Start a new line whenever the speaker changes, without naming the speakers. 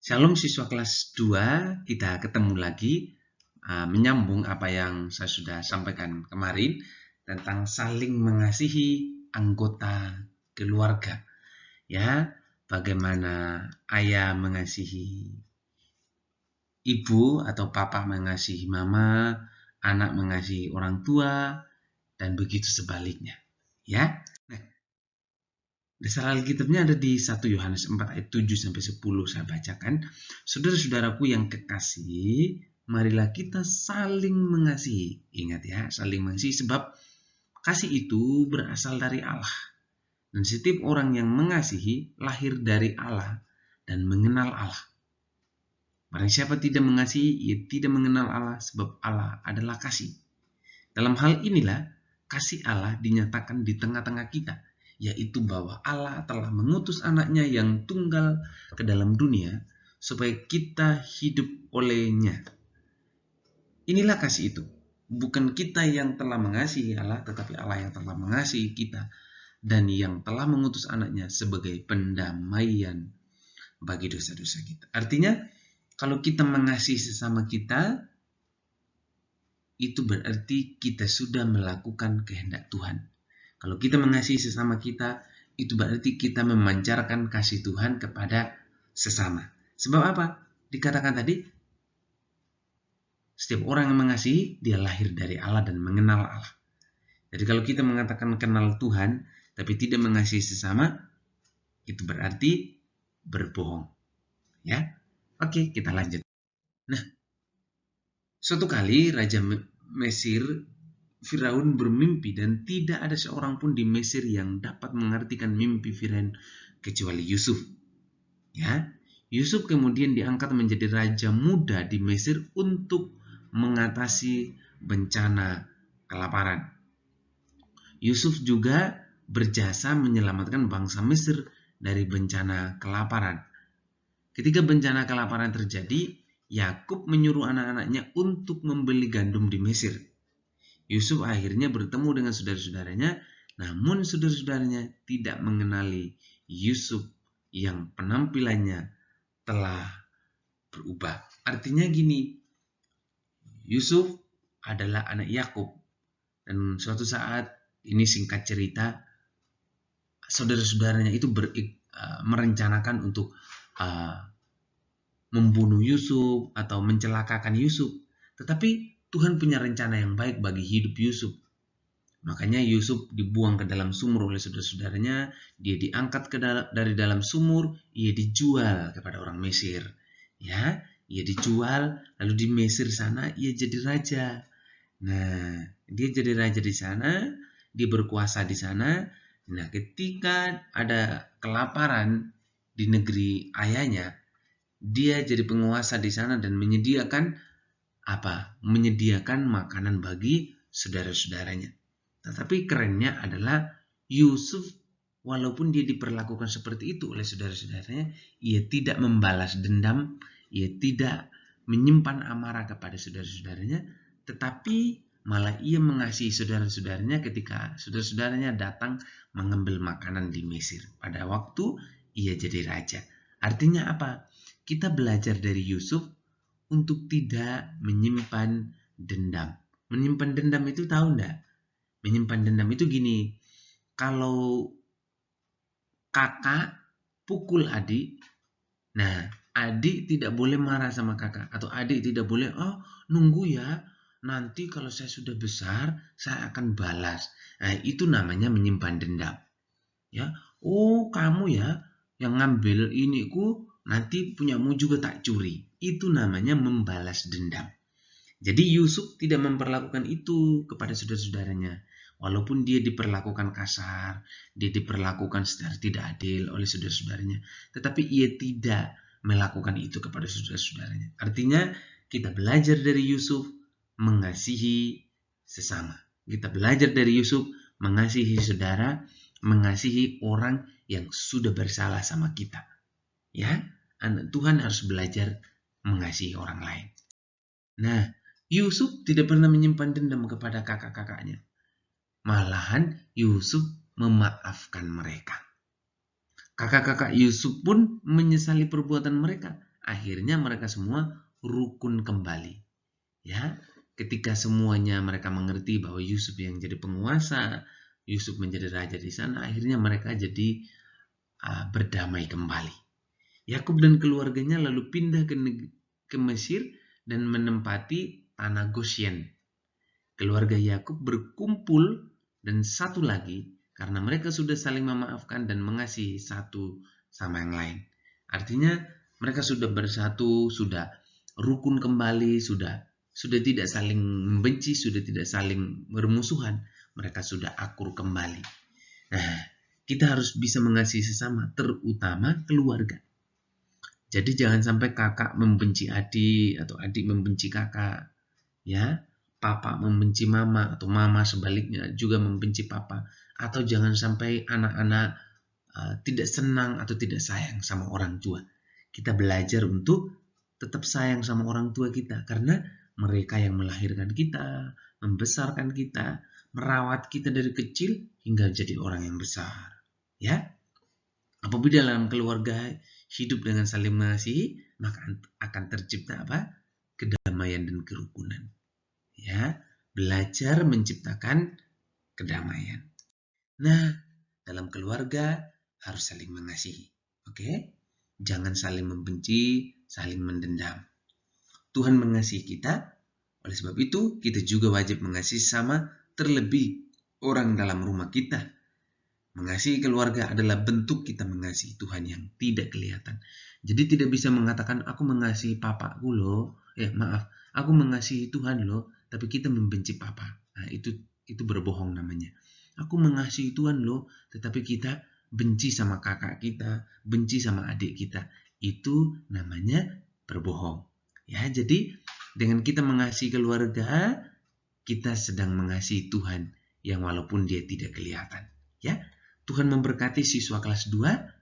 Shalom siswa kelas 2, kita ketemu lagi menyambung apa yang saya sudah sampaikan kemarin tentang saling mengasihi anggota keluarga. Ya, bagaimana ayah mengasihi ibu atau papa mengasihi mama, anak mengasihi orang tua, dan begitu sebaliknya. Ya. Nah, dasar Alkitabnya ada di 1 Yohanes 4 ayat 7 sampai 10 saya bacakan. Saudara-saudaraku yang kekasih, marilah kita saling mengasihi. Ingat ya, saling mengasihi sebab kasih itu berasal dari Allah. Dan setiap orang yang mengasihi lahir dari Allah dan mengenal Allah. Barang siapa tidak mengasihi, ia tidak mengenal Allah sebab Allah adalah kasih. Dalam hal inilah kasih Allah dinyatakan di tengah-tengah kita, yaitu bahwa Allah telah mengutus anaknya yang tunggal ke dalam dunia supaya kita hidup olehnya. Inilah kasih itu. Bukan kita yang telah mengasihi Allah, tetapi Allah yang telah mengasihi kita dan yang telah mengutus anaknya sebagai pendamaian bagi dosa-dosa kita. Artinya, kalau kita mengasihi sesama kita, itu berarti kita sudah melakukan kehendak Tuhan. Kalau kita mengasihi sesama kita, itu berarti kita memancarkan kasih Tuhan kepada sesama. Sebab apa? Dikatakan tadi, setiap orang yang mengasihi, dia lahir dari Allah dan mengenal Allah. Jadi kalau kita mengatakan kenal Tuhan, tapi tidak mengasihi sesama, itu berarti berbohong. Ya, oke, kita lanjut. Nah, suatu kali Raja Mesir Firaun bermimpi dan tidak ada seorang pun di Mesir yang dapat mengartikan mimpi Firaun kecuali Yusuf. Ya, Yusuf kemudian diangkat menjadi raja muda di Mesir untuk mengatasi bencana kelaparan. Yusuf juga berjasa menyelamatkan bangsa Mesir dari bencana kelaparan. Ketika bencana kelaparan terjadi, Yakub menyuruh anak-anaknya untuk membeli gandum di Mesir. Yusuf akhirnya bertemu dengan saudara-saudaranya, namun saudara-saudaranya tidak mengenali Yusuf yang penampilannya telah berubah. Artinya gini, Yusuf adalah anak Yakub, dan suatu saat, ini singkat cerita, saudara-saudaranya itu merencanakan untuk membunuh Yusuf atau mencelakakan Yusuf. Tetapi Tuhan punya rencana yang baik bagi hidup Yusuf. Makanya Yusuf dibuang ke dalam sumur oleh saudara-saudaranya, dia diangkat dari dalam sumur, ia dijual kepada orang Mesir. Ya, ia dijual, lalu di Mesir sana ia jadi raja. Nah, dia jadi raja di sana, dia berkuasa di sana. Nah, ketika ada kelaparan di negeri ayahnya, dia jadi penguasa di sana dan menyediakan apa? Menyediakan makanan bagi saudara-saudaranya. Tetapi kerennya adalah Yusuf, walaupun dia diperlakukan seperti itu oleh saudara-saudaranya, ia tidak membalas dendam, ia tidak menyimpan amarah kepada saudara-saudaranya, tetapi malah ia mengasihi saudara-saudaranya ketika saudara-saudaranya datang mengambil makanan di Mesir. Pada waktu ia jadi raja. Artinya apa? Kita belajar dari Yusuf untuk tidak menyimpan dendam. Menyimpan dendam itu tahu enggak? Menyimpan dendam itu gini, kalau kakak pukul adik, nah adik tidak boleh marah sama kakak, atau adik tidak boleh, oh nunggu ya, nanti kalau saya sudah besar, saya akan balas. Nah itu namanya menyimpan dendam. Ya, oh kamu ya yang ngambil iniku, nanti punyamu juga tak curi. Itu namanya membalas dendam. Jadi Yusuf tidak memperlakukan itu kepada saudara-saudaranya. Walaupun dia diperlakukan kasar, dia diperlakukan secara tidak adil oleh saudara-saudaranya, tetapi ia tidak melakukan itu kepada saudara-saudaranya. Artinya kita belajar dari Yusuf mengasihi sesama. Kita belajar dari Yusuf mengasihi saudara, mengasihi orang yang sudah bersalah sama kita. Ya, anak Tuhan harus belajar mengasihi orang lain. Nah, Yusuf tidak pernah menyimpan dendam kepada kakak-kakaknya. Malahan Yusuf memaafkan mereka. Kakak-kakak Yusuf pun menyesali perbuatan mereka akhirnya mereka semua rukun kembali. Ya, ketika semuanya mereka mengerti bahwa Yusuf yang jadi penguasa, Yusuf menjadi raja di sana, akhirnya mereka jadi berdamai kembali. Yakub dan keluarganya lalu pindah ke Mesir dan menempati tanah Goshen. Keluarga Yakub berkumpul dan satu lagi karena mereka sudah saling memaafkan dan mengasihi satu sama yang lain. Artinya mereka sudah bersatu, sudah rukun kembali, sudah tidak saling membenci, sudah tidak saling bermusuhan. Mereka sudah akur kembali. Nah, kita harus bisa mengasihi sesama, terutama keluarga. Jadi jangan sampai kakak membenci adik atau adik membenci kakak, ya. Papa membenci mama atau mama sebaliknya juga membenci papa, atau jangan sampai anak-anak tidak senang atau tidak sayang sama orang tua. Kita belajar untuk tetap sayang sama orang tua kita karena mereka yang melahirkan kita, membesarkan kita, merawat kita dari kecil hingga jadi orang yang besar. Ya, apabila dalam keluarga hidup dengan saling mengasihi, maka akan tercipta apa? Kedamaian dan kerukunan. Ya, belajar menciptakan kedamaian. Nah, dalam keluarga harus saling mengasihi. Oke? Jangan saling membenci, saling mendendam. Tuhan mengasihi kita, oleh sebab itu kita juga wajib mengasihi sama, terlebih orang dalam rumah kita. Mengasihi keluarga adalah bentuk kita mengasihi Tuhan yang tidak kelihatan. Jadi tidak bisa mengatakan aku mengasihi papaku loh, aku mengasihi Tuhan loh, tapi kita membenci papa. Nah, itu berbohong namanya. Aku mengasihi Tuhan loh, tetapi kita benci sama kakak kita, benci sama adik kita. Itu namanya berbohong. Ya, jadi dengan kita mengasihi keluarga, kita sedang mengasihi Tuhan yang walaupun dia tidak kelihatan. Ya, Tuhan memberkati siswa kelas 2.